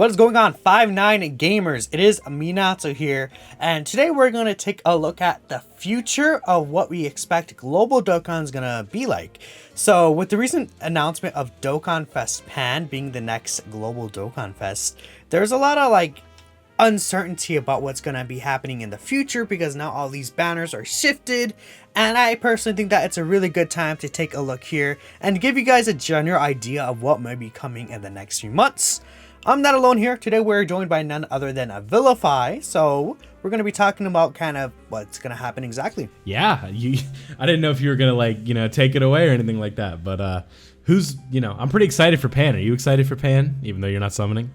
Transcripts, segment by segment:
What is going on, 5'9" gamers? It is Minato here, and today we're going to take a look at the future of what we expect Global Dokkan is going to be like. So, with the recent announcement of Dokkan Fest Pan being the next Global Dokkan Fest, there's a lot of uncertainty about what's going to be happening in the future because now all these banners are shifted, and I personally think that it's a really good time to take a look here and give you guys a general idea of what might be coming in the next few months. I'm not alone here. Today we're joined by none other than Villuhfy, so we're going to be talking about kind of what's going to happen exactly. Yeah, I didn't know if you were going to take it away or anything like that, but I'm pretty excited for Pan. Are you excited for Pan, even though you're not summoning?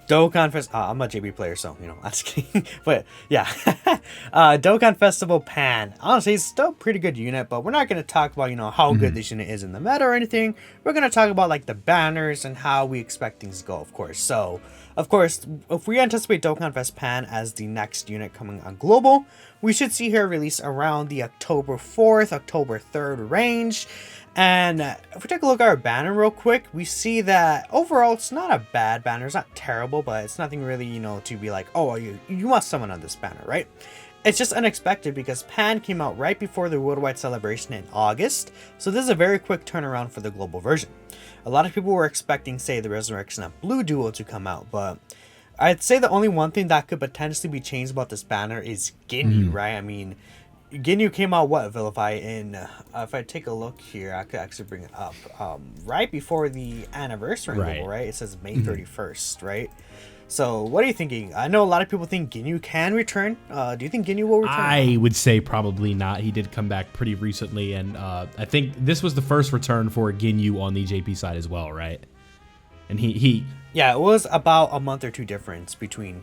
Dokkan Fest. I'm a JB player, so I'm just kidding. But yeah, Dokkan Festival Pan. Honestly, it's still a pretty good unit, but we're not going to talk about how good this unit is in the meta or anything. We're going to talk about the banners and how we expect things to go, of course. So, of course, if we anticipate Dokkan Fest Pan as the next unit coming on global, we should see her release around the October 4th, October 3rd range. And if we take a look at our banner real quick, we see that overall it's not a bad banner. It's not terrible, but it's nothing really, to be like, oh, you must summon on this banner, right? It's just unexpected because Pan came out right before the worldwide celebration in August. So this is a very quick turnaround for the global version. A lot of people were expecting, say, the Resurrection of Blue duo to come out, but I'd say the only one thing that could potentially be changed about this banner is Ginyu, right? I mean, Ginyu came out, Villuhfy, in, if I take a look here, I could actually bring it up, right before the anniversary global, right? It says May 31st, right? So, what are you thinking? I know a lot of people think Ginyu can return. Do you think Ginyu will return? I would say probably not. He did come back pretty recently, and I think this was the first return for Ginyu on the JP side as well, right? And he yeah, it was about a month or two difference between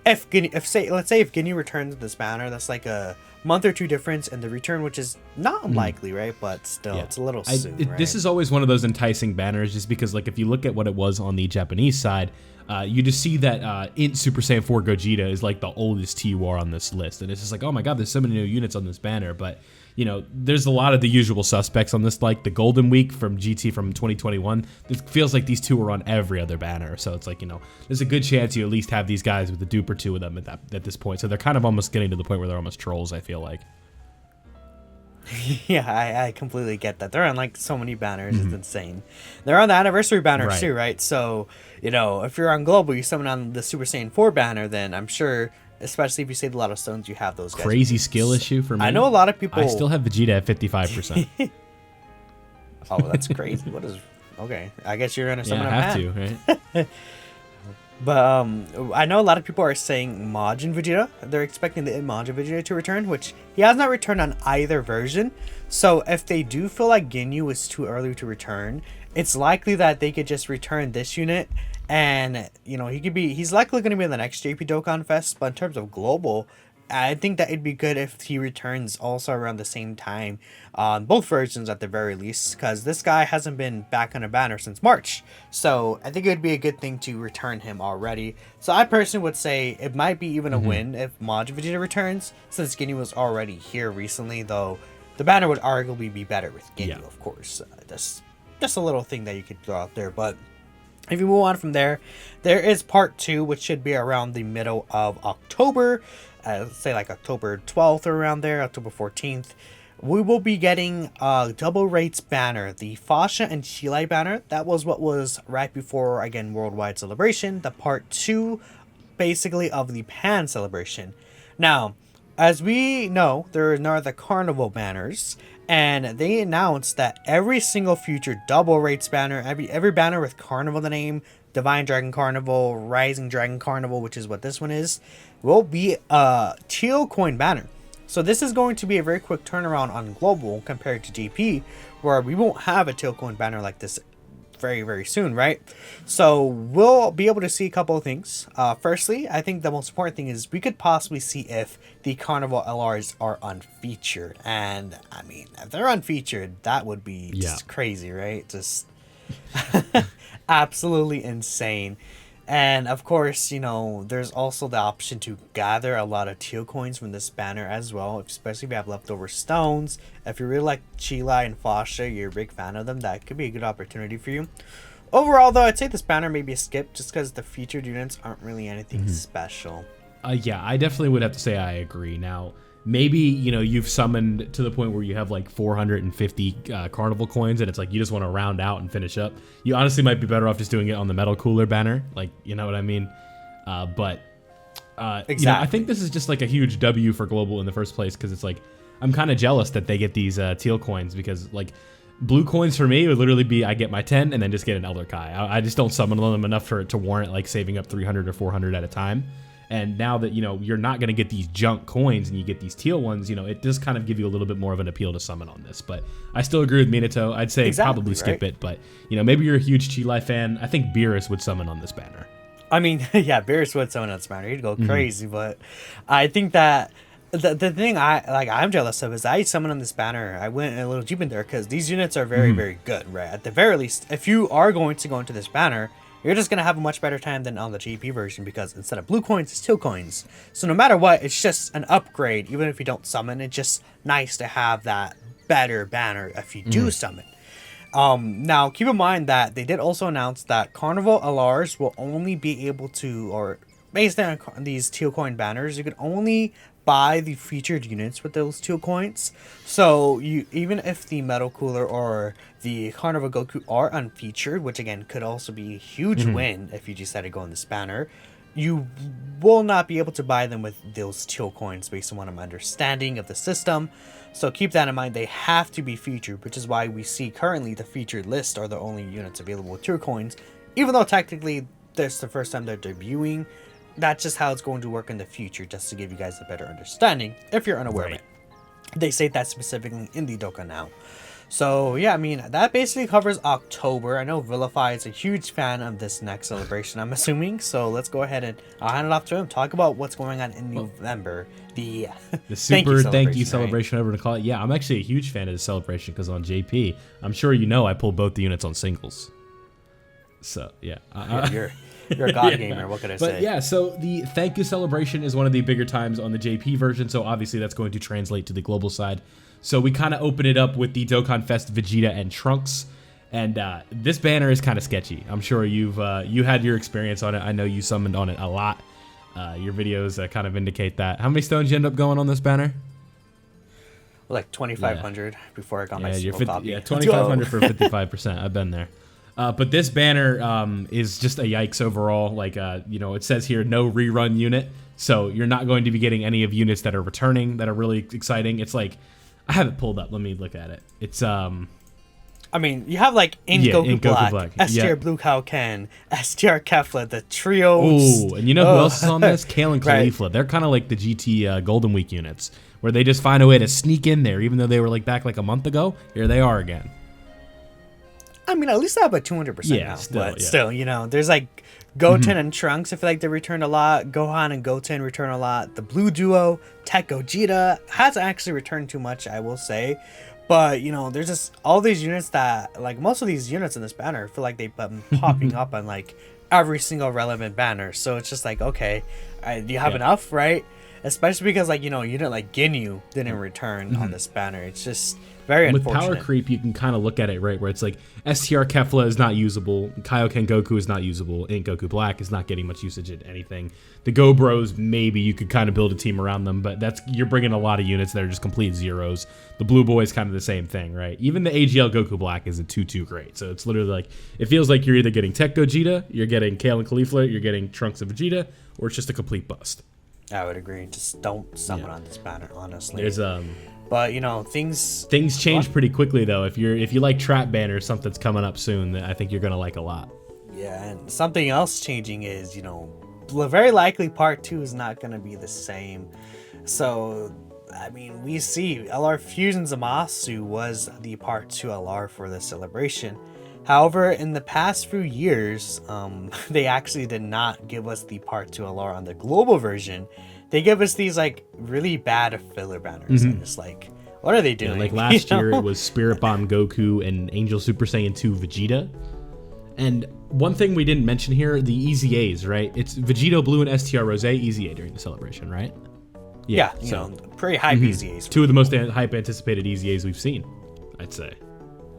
let's say if Ginyu returns this banner, that's like a month or two difference in the return, which is not unlikely, right? But still, it's a little soon, right? This is always one of those enticing banners just because, if you look at what it was on the Japanese side, you just see that Int Super Saiyan 4 Gogeta is the oldest TUR on this list. And it's just oh my god, there's so many new units on this banner. But, there's a lot of the usual suspects on this, like the Golden Week from GT from 2021. It feels like these two are on every other banner. So it's there's a good chance you at least have these guys with a dupe or two of them at this point. So they're kind of almost getting to the point where they're almost trolls, I feel like. Yeah, I completely get that. They're on so many banners. It's insane. They're on the anniversary banner too, right? So, if you're on global, you summon on the Super Saiyan 4 banner, then I'm sure, especially if you save a lot of stones, you have those guys. Crazy skill issue for me. I know a lot of people. I still have Vegeta at 55%. Oh, that's crazy. Okay, I guess you're gonna summon I have to, right? But I know a lot of people are saying Majin Vegeta. They're expecting the Majin Vegeta to return, which he has not returned on either version. So if they do feel like Ginyu is too early to return, it's likely that they could just return this unit, and he's likely going to be in the next JP Dokkan Fest. But in terms of global, I think that it'd be good if he returns also around the same time on both versions at the very least, because this guy hasn't been back on a banner since March. So I think it would be a good thing to return him already. So I personally would say it might be even a win if Majin Vegeta returns, since Ginyu was already here recently, though the banner would arguably be better with Ginyu, of course. That's just a little thing that you could throw out there, but if you move on from there, there is part 2, which should be around the middle of October. Let's say October 12th or around there, October 14th. We will be getting double rates banner, the Fascia and Chile banner. That was what was right before, again, Worldwide Celebration, the part 2, basically, of the Pan celebration. Now, as we know, there are now the Carnival banners, and they announced that every single future double rates banner, every banner with Carnival in the name, Divine Dragon Carnival, Rising Dragon Carnival, which is what this one is, will be a teal coin banner. So this is going to be a very quick turnaround on global compared to GP, where we won't have a teal coin banner like this very, very soon, right? So we'll be able to see a couple of things. Firstly, I think the most important thing is we could possibly see if the Carnival LRs are unfeatured. And I mean, if they're unfeatured, that would be just crazy, right? Just absolutely insane. And of course, there's also the option to gather a lot of teal coins from this banner as well, especially if you have leftover stones. If you really like Chile and Fascia, you're a big fan of them, that could be a good opportunity for you. Overall, though, I'd say this banner may be a skip just because the featured units aren't really anything special. Yeah, I definitely would have to say I agree. Now, maybe, you know, you've summoned to the point where you have like 450 carnival coins and it's like you just want to round out and finish up. You honestly might be better off just doing it on the metal cooler banner. Like, you know what I mean? Exactly. You know, I think this is just like a huge W for Global in the first place because it's like, I'm kind of jealous that they get these teal coins because like blue coins for me would literally be I get my 10 and then just get an Elder Kai. I just don't summon them enough for it to warrant like saving up 300 or 400 at a time. And now that, you know, you're not going to get these junk coins and you get these teal ones, you know, it does kind of give you a little bit more of an appeal to summon on this. But I still agree with Minato. I'd say probably skip it. But, you know, maybe you're a huge Chi-Lai fan. I think Beerus would summon on this banner. I mean, yeah, Beerus would summon on this banner. He'd go crazy. But I think that the thing I'm jealous of is I summon on this banner. I went a little deep in there because these units are very, very good, right? At the very least, if you are going to go into this banner, you're just going to have a much better time than on the GP version because instead of blue coins, it's teal coins. So no matter what, it's just an upgrade. Even if you don't summon, it's just nice to have that better banner if you do summon. Now, keep in mind that they did also announce that Carnival LRs will only be able to, or based on these teal coin banners, you can only buy the featured units with those teal coins. So you, even if the Metal Cooler or the Carnival Goku are unfeatured, which again could also be a huge win if you decide to go in this banner, you will not be able to buy them with those teal coins based on what I'm understanding of the system. So keep that in mind. They have to be featured, which is why we see currently the featured list are the only units available with teal coins, even though technically this is the first time they're debuting. That's just how it's going to work in the future, just to give you guys a better understanding if you're unaware of it. They say that specifically in the Dokkan now. So yeah, I mean, that basically covers October. I know Villuhfy is a huge fan of this next celebration, I'm assuming. So let's go ahead and I'll hand it off to him. Talk about what's going on in November. The super thank you celebration, whatever to call it. Yeah, I'm actually a huge fan of this celebration because on JP, I'm sure you know I pull both the units on singles. So yeah. You're a god gamer, what could I say? But yeah, so the thank you celebration is one of the bigger times on the JP version, so obviously that's going to translate to the global side. So we kind of open it up with the Dokkan Fest Vegeta and Trunks, and this banner is kind of sketchy. I'm sure you had your experience on it. I know you summoned on it a lot. Your videos kind of indicate that. How many stones you end up going on this banner? Like 2,500 before I got my single copy. Yeah, 2,500 for 55%. I've been there. But this banner is just a yikes overall. Like, you know, it says here, no rerun unit. So you're not going to be getting any of units that are returning that are really exciting. It's like, I have it pulled up. Let me look at it. It's, I mean, you have like Goku Black, S-tier Blue Kaioken, S-tier Kefla, the trio. Ooh, and you know who else is on this? Kale and Caulifla. Right. They're kind of like the GT Golden Week units, where they just find a way to sneak in there, even though they were like back like a month ago. Here they are again. I mean, at least I have a 200% now. But still, you know, there's like Goten and Trunks. I feel like they returned a lot. Gohan and Goten return a lot. The Blue Duo, Tech Gogeta hasn't actually returned too much, I will say. But, you know, there's just all these units that, like, most of these units in this banner feel like they've been popping up on, like, every single relevant banner. So it's just like, okay, do you have enough, right? Especially because, like, you know, you didn't, like, Ginyu didn't return on this banner. It's just very unfortunate. With power creep, you can kind of look at it, right, where it's like STR Kefla is not usable, Kaioken Goku is not usable, Ink Goku Black is not getting much usage at anything. The Go Bros, maybe you could kind of build a team around them, but you're bringing a lot of units that are just complete zeros. The Blue Boy is kind of the same thing, right? Even the AGL Goku Black isn't too great. So it's literally like, it feels like you're either getting Tech Gogeta, you're getting Kale and Caulifla, you're getting Trunks and Vegeta, or it's just a complete bust. I would agree. Just don't summon on this banner, honestly. There's but you know, things change pretty quickly though. If you like trap banners, something's coming up soon that I think you're gonna like a lot. Yeah, and something else changing is, you know, very likely part 2 is not gonna be the same. So I mean, we see LR Fusion Zamasu was the part 2 LR for this celebration. However, in the past few years, they actually did not give us the part 2 LR on the global version. They give us these like really bad filler banners, and it's like, what are they doing? Yeah, like last year, it was Spirit Bomb Goku and Angel Super Saiyan 2 Vegeta. And one thing we didn't mention here, the EZAs, right? It's Vegito Blue and STR Rose EZA during the celebration, right? Yeah, you know, pretty hype EZAs. 2 of the most hype anticipated EZAs we've seen, I'd say.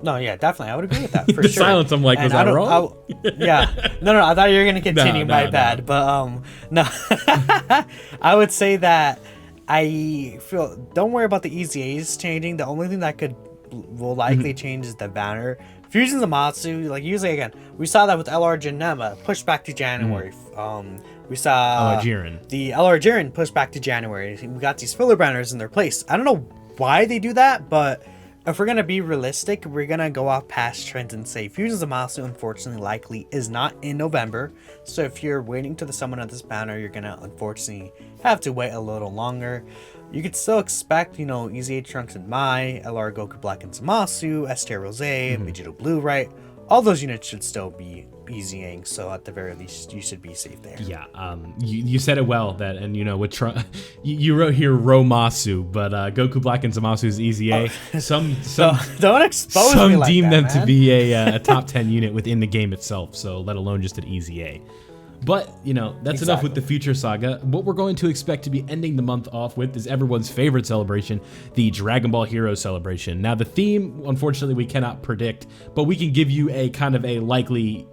No, yeah, definitely. I would agree with that for The sure. silence, I'm like, was that wrong? Yeah. No, I thought you were gonna continue. No, My no. bad. But no. I would say that I feel. Don't worry about the EZAs changing. The only thing that will likely change is the banner. Fusions of Matsu, like usually again, we saw that with LR Janema pushed back to January. We saw Jiren. the LR Jiren pushed back to January. We got these filler banners in their place. I don't know why they do that, but if we're gonna be realistic, we're gonna go off past trends and say Fusions of Matsu unfortunately likely is not in November. So if you're waiting to the summon of this banner, you're gonna unfortunately have to wait a little longer. You could still expect, EZA Trunks and Mai, LR Goku Black and Zamasu, ST Rose, Vegito Blue, right? All those units should still be EZAing, so at the very least, you should be safe there. Yeah, you said it well, that, and with you wrote here Romasu, but Goku Black and Zamasu is EZA. Some don't expose some me like deem that, them man. to be a top 10 unit within the game itself, so let alone just an EZA. But, that's enough with the Future Saga. What we're going to expect to be ending the month off with is everyone's favorite celebration, the Dragon Ball Heroes celebration. Now, the theme, unfortunately, we cannot predict, but we can give you a kind of a likely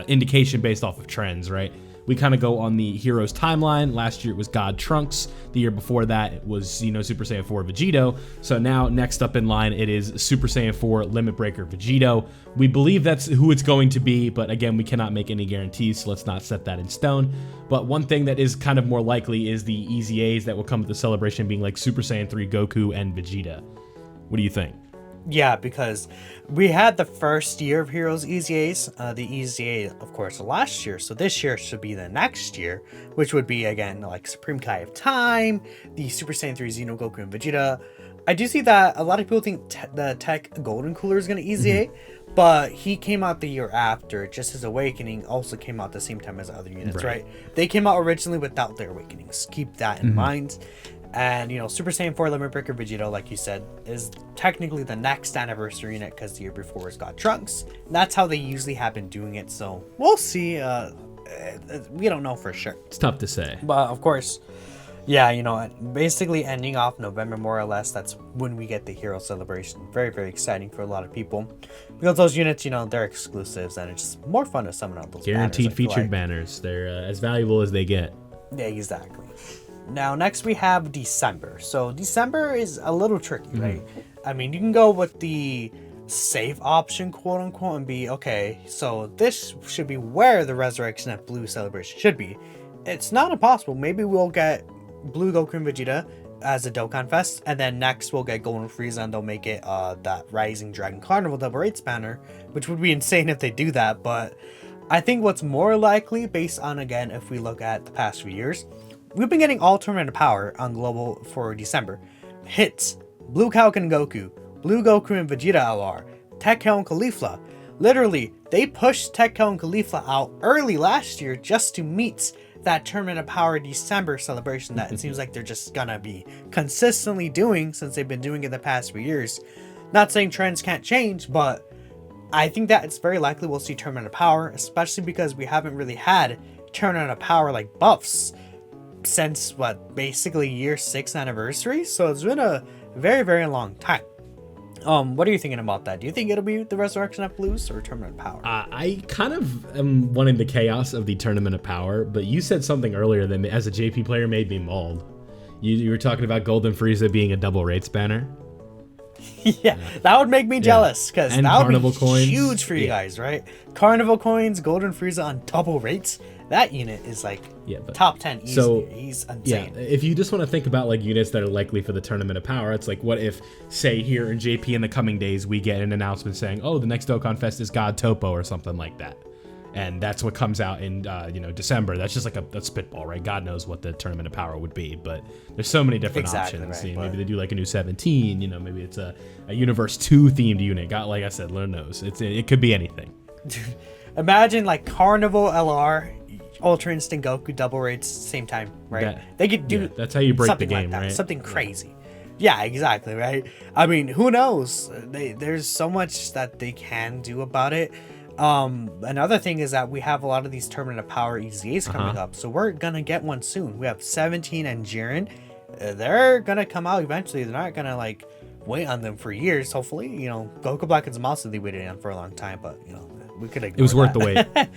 indication based off of trends, right? We kind of go on the Heroes timeline. Last year it was God Trunks. The year before that it was, Super Saiyan 4 Vegito. So now next up in line it is Super Saiyan 4 Limit Breaker Vegito. We believe that's who it's going to be, but again, we cannot make any guarantees, so let's not set that in stone. But one thing that is kind of more likely is the EZAs that will come with the celebration being like Super Saiyan 3 Goku and Vegeta. What do you think? Yeah, because we had the first year of Heroes EZAs, the EZA, of course, last year. So this year should be the next year, which would be, again, like Supreme Kai of Time, the Super Saiyan 3 Xenogoku and Vegeta. I do see that a lot of people think the Tech Golden Cooler is going to EZA, but he came out the year after. Just his Awakening also came out the same time as the other units, right? They came out originally without their Awakenings. Keep that in mind. And, Super Saiyan 4 Limit Breaker Vegito, like you said, is technically the next anniversary unit because the year before was God Trunks. And that's how they usually have been doing it. So we'll see. We don't know for sure. It's tough to say. But, of course, yeah, basically ending off November, more or less, that's when we get the Hero Celebration. Very, very exciting for a lot of people. Because those units, they're exclusives, and it's just more fun to summon out those Guaranteed banners, featured banners. They're as valuable as they get. Yeah, exactly. Now, next we have December. So December is a little tricky, right? I mean, you can go with the safe option, quote unquote, and be, okay, so this should be where the Resurrection of Blue celebration should be. It's not impossible. Maybe we'll get Blue Goku and Vegeta as a Dokkan Fest, and then next we'll get Golden Frieza, and they'll make it that Rising Dragon Carnival Double Rates banner, which would be insane if they do that. But I think what's more likely, based on, again, if we look at the past few years, we've been getting all Tournament of Power on Global for December. Hits, Blue Kaioken and Goku, Blue Goku and Vegeta LR, Tekkel and Caulifla. Literally, they pushed Tekkel and Caulifla out early last year just to meet that Tournament of Power December celebration that it seems like they're just gonna be consistently doing since they've been doing it the past few years. Not saying trends can't change, but I think that it's very likely we'll see Tournament of Power, especially because we haven't really had Tournament of Power like buffs since basically year 6 anniversary. So it's been a very, very long time. What are you thinking about that? Do you think it'll be the Resurrection of Blues or Tournament of Power? I kind of am wanting the chaos of the Tournament of Power, but you said something earlier that as a JP player made me mauled. You were talking about Golden Frieza being a double rates banner. Yeah, that would make me jealous because that would Carnival be coins. huge for you guys, right? Carnival coins, Golden Frieza on double rates. That unit is like top 10 easy. So, he's insane. Yeah, if you just want to think about like units that are likely for the Tournament of Power, it's like, what if, say, here in JP in the coming days, we get an announcement saying, oh, the next Dokkan Fest is God Topo or something like that. And that's what comes out in December. That's just like a spitball, right? God knows what the Tournament of Power would be, but there's so many different options. Right, maybe they do like a new 17. Maybe it's a Universe 2 themed unit. God, like I said, Lord knows. It could be anything. Imagine like Carnival LR, Ultra Instinct Goku double rates same time, right? They could do that's how you break the game, like right? Something crazy. Yeah, exactly, right? I mean, who knows? There's so much that they can do about it. Another thing is that we have a lot of these Tournament of Power EZAs coming up, so we're gonna get one soon. We have 17 and Jiren. They're gonna come out eventually. They're not gonna like wait on them for years. Hopefully, you know, Goku Black and Zamasu they waited on for a long time, but you know, we could ignore It was worth that. the wait.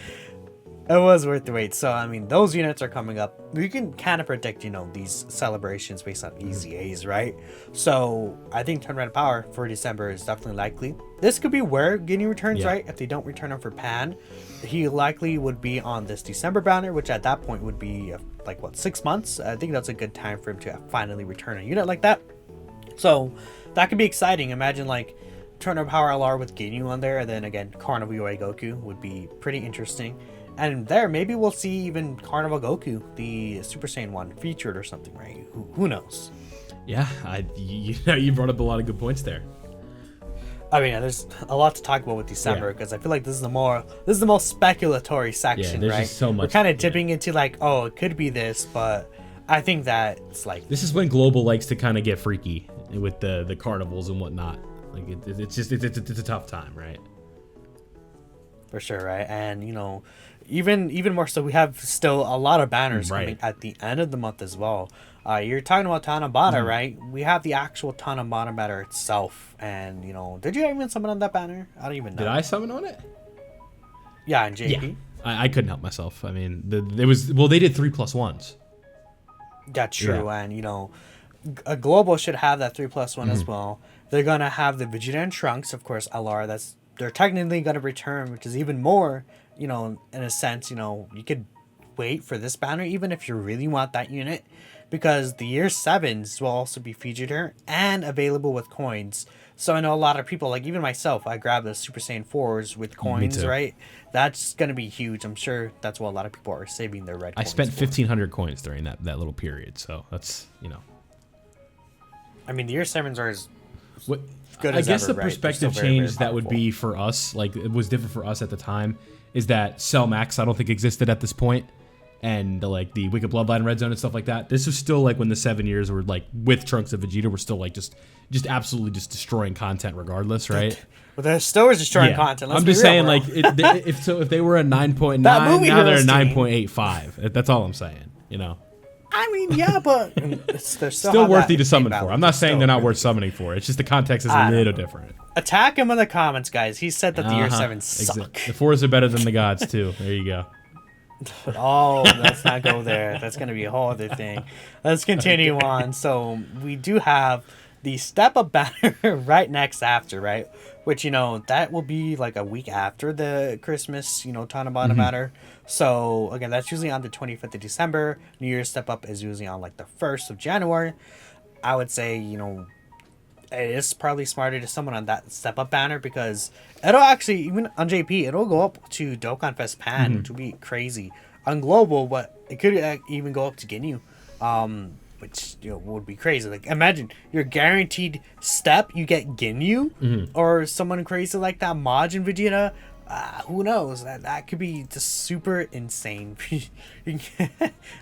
It was worth the wait. So I mean, those units are coming up. We can kind of predict, you know, these celebrations based on EZAs, right? So I think Turnaround Power for December is definitely likely. This could be where Ginyu returns, right? If they don't return him for Pan, he likely would be on this December banner, which at that point would be like what, 6 months. I think that's a good time for him to finally return a unit like that. So that could be exciting. Imagine like Turnaround Power LR with Ginyu on there, and then again Carnival UA Goku would be pretty interesting. And there, maybe we'll see even Carnival Goku, the Super Saiyan 1, featured or something, right? Who knows? Yeah, you brought up a lot of good points there. I mean, there's a lot to talk about with December because I feel like this is the most speculatory section, there's right? just so much. We're kind of dipping into like, oh, it could be this, but I think that it's like this is when Global likes to kind of get freaky with the carnivals and whatnot. Like it's a tough time, right? For sure, right? And you know, even more so, we have still a lot of banners coming at the end of the month as well. You're talking about Tanabata, right? We have the actual Tanabata banner itself, and you know, did you even summon on that banner? I don't even know. Did I summon on it? Yeah, in JP. Yeah. I couldn't help myself. I mean, they did 3+1s. That's true, and you know, a Global should have that 3+1 as well. They're gonna have the Vegeta and Trunks, of course, LR. They're technically gonna return, which is even more, you know, in a sense, you know, you could wait for this banner even if you really want that unit, because the year 7s will also be featured here and available with coins. So I know a lot of people, like even myself, I grabbed the Super Saiyan 4s with coins, right? That's gonna be huge. I'm sure that's what a lot of people are saving their red coins. I spent 1,500 coins during that little period, so that's, you know. I mean, the year 7s are as what good I as guess ever, the right? perspective They're still very, change very that would powerful. be for us, like it was different for us at the time, is that Cell Max I don't think existed at this point, and like the Wicked Bloodline Red Zone and stuff like that. This was still like when the 7 years were like with Trunks and Vegeta were still like just absolutely just destroying content regardless, right? Well, the store is destroying content. Let's I'm be just real, saying, bro. like if they were a 9.9, That movie now they're a Heroes 9.85. That's all I'm saying, you know. I mean, yeah, but they're Still worthy to summon for. I'm not saying they're not worth summoning for. It's just the context is a little different. Attack him in the comments, guys. He said that the year 7s suck. The 4s are better than the gods too. There you go. Oh, let's not go there. That's going to be a whole other thing. Let's continue on. So we do have the Step Up banner right next after, right? Which, you know, that will be like a week after the Christmas, you know, Tanabata banner. So, again, that's usually on the 25th of December. New Year's Step Up is usually on like the 1st of January. I would say, you know, it is probably smarter to summon on that Step Up banner because it'll actually, even on JP, it'll go up to Dokkan Fest Pan, which would be crazy. On Global, but it could even go up to Ginyu, which, you know, would be crazy. Like, imagine you're guaranteed Step, you get Ginyu, or someone crazy like that, Majin Vegeta. Who knows? That could be just super insane. Sorry,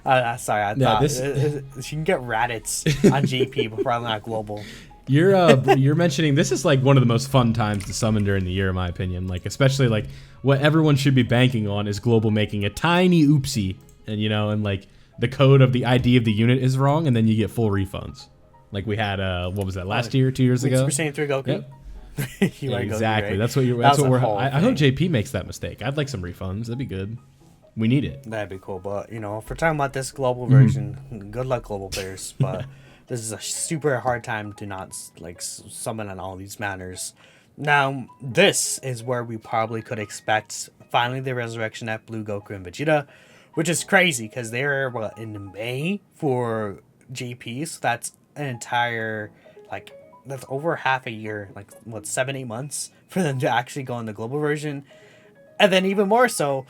I thought you can get Raditz on JP, but probably not Global. You're mentioning this is like one of the most fun times to summon during the year, in my opinion. Like especially like what everyone should be banking on is Global making a tiny oopsie, and you know, and like the code of the ID of the unit is wrong, and then you get full refunds. Like we had what was that last year, 2 years ago? Super Saiyan 3 Goku. Yep. You are Exactly. Goku, right? That's what you're. That That's was what a we're. whole I hope thing. JP makes that mistake. I'd like some refunds. That'd be good. We need it. That'd be cool, but you know, if we're talking about this global version, good luck, global players. But this is a super hard time to not like summon on all these manners. Now, this is where we probably could expect finally the resurrection at Blue Goku and Vegeta, which is crazy because they're in May for JP, so that's an entire that's over half a year, 7-8 months for them to actually go in the global version. And then even more so,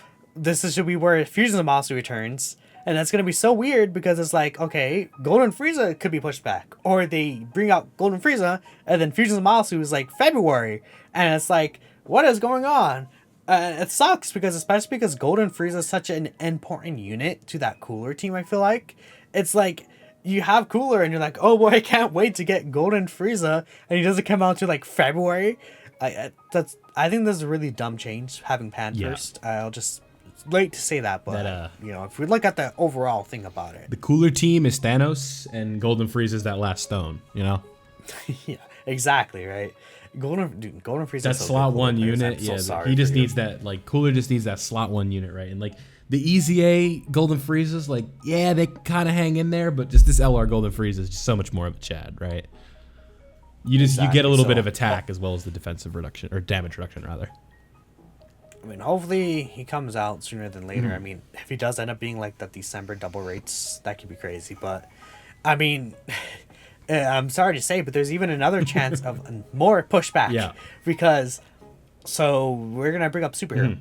should be where Fusion Zamasu returns. And that's going to be so weird because it's like, okay, Golden Frieza could be pushed back. Or they bring out Golden Frieza and then Fusion Zamasu is like February. And it's like, what is going on? It sucks especially because Golden Frieza is such an important unit to that Cooler team, I feel like. It's like, you have Cooler and you're like, oh boy, I can't wait to get Golden Frieza. And he doesn't come out until February. I think this is a really dumb change, having Pan first. I'll just late to say that, but you know, if we look at the overall thing about it, the Cooler team is Thanos, and Golden Frieza is that last stone. You know. Yeah, Exactly, right? Golden Frieza. That so slot good, one players. unit, I'm so yeah, sorry he just for you. needs that, like, Cooler just needs that slot one unit, right? And like the Easy A Golden Friezas, like, yeah, they kind of hang in there, but just this LR Golden Frieza is just so much more of a Chad, right? You get a Exactly. little bit So, of attack as well as the defensive reduction, or damage reduction rather. I mean, hopefully he comes out sooner than later. I mean, if he does end up being like the December double rates, that could be crazy. But I mean, I'm sorry to say, but there's even another chance of more pushback. Yeah. Because, so we're gonna bring up superhero.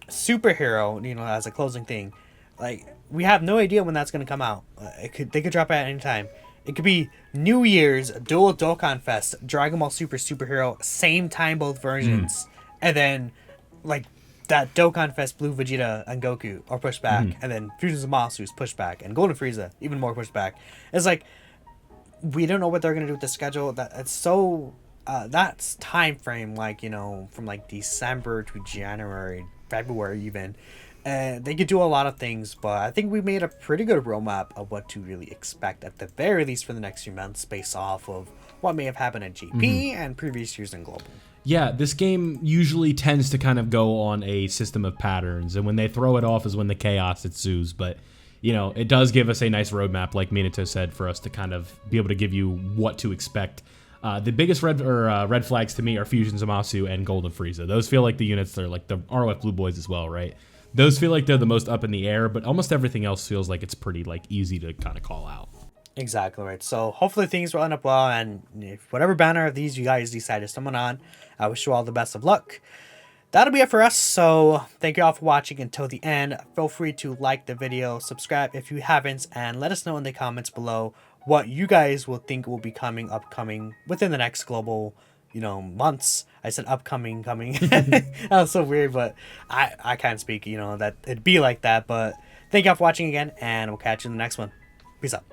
Superhero, as a closing thing, like we have no idea when that's gonna come out. They could drop it at any time. It could be New Year's, dual Dokkan Fest, Dragon Ball Super Superhero, same time both versions, and then like that Dokkan Fest Blue Vegeta and Goku are pushed back, and then Fusions of Zamasu is pushed back, and Golden Frieza even more pushed back. It's like we don't know what they're gonna do with the schedule. That it's so that's time frame, like from like December to January, February even. They could do a lot of things, but I think we made a pretty good roadmap of what to really expect at the very least for the next few months, based off of what may have happened at GP and previous years in Global. Yeah, this game usually tends to kind of go on a system of patterns, and when they throw it off is when the chaos ensues. But it does give us a nice roadmap, like Minato said, for us to kind of be able to give you what to expect. The biggest red flags to me are Fusion Zamasu and Golden Frieza. Those feel like the units that are like the ROF Blue Boys as well, right? Those feel like they're the most up in the air, but almost everything else feels like it's pretty like easy to kind of call out. Exactly right. So hopefully things will end up well, and if whatever banner of these you guys decide to summon on, I wish you all the best of luck. That'll be it for us. So thank you all for watching until the end. Feel free to like the video, subscribe if you haven't, and let us know in the comments below what you guys will think will be upcoming within the next global months. I said upcoming coming. That was so weird, but I can't speak that it'd be like that. But thank y'all for watching again, and we'll catch you in the next one. Peace out.